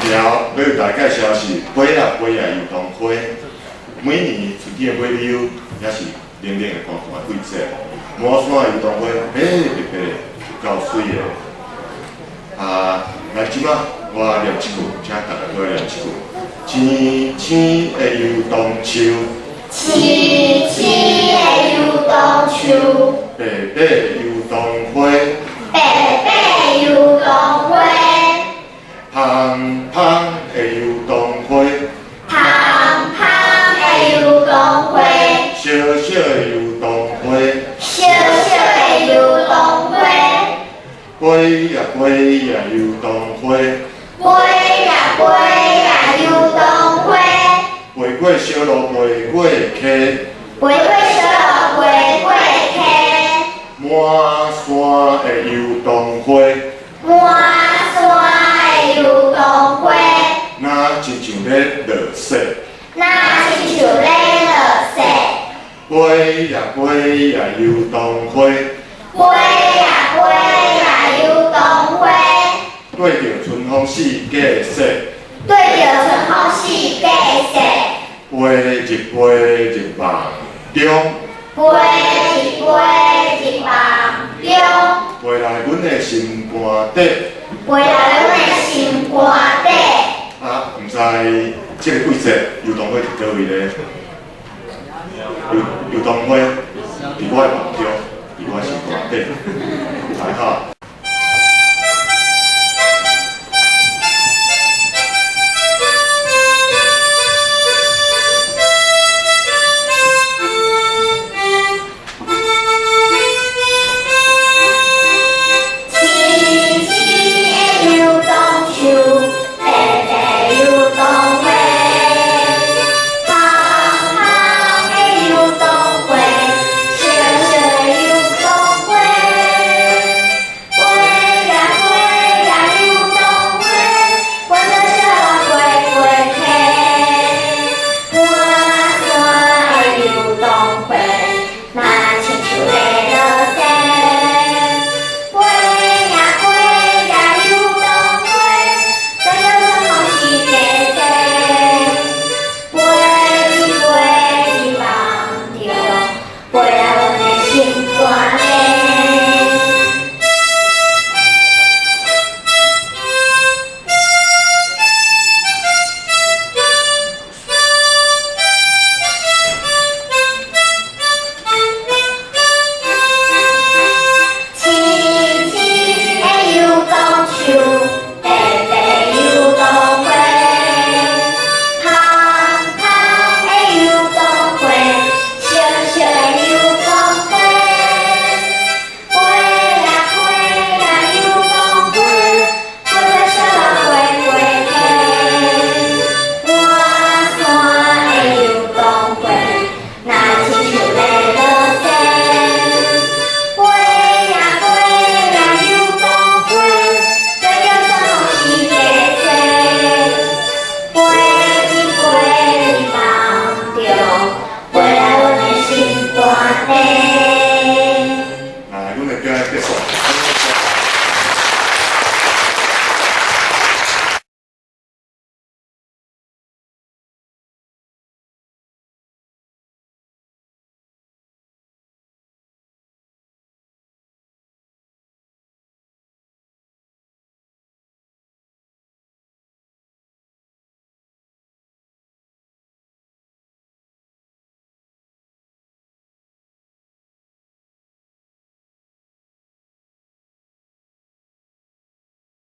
条要为大家介绍是花啊花啊油桐花，每年春天的花柳也是冷冷的寒寒的季节，满山油桐花白白白，够水的。来即马我念一句，请大家过来念一句：青青的油桐树，青青的油桐树，白白的油桐花，白白油桐花，香香的油桐花，香香的油桐花，小小的油桐花，小小的油桐花，花呀花呀油桐花，花呀花呀油桐花，飞过小路飞过溪，飞过小路飞过溪，满山的油桐花，满山的油桐花，那亲像咧落雪。那亲像咧落雪。花呀花呀油桐花，花呀花呀油桐花，对着春风四季说，对着春风四季说，花一花一梦中，花一花一梦中，回来阮的心肝底。回来阮的心肝底。毋知即个季节油桐花伫倒位咧？油桐花伫我的梦中，伫我心肝底。来哈。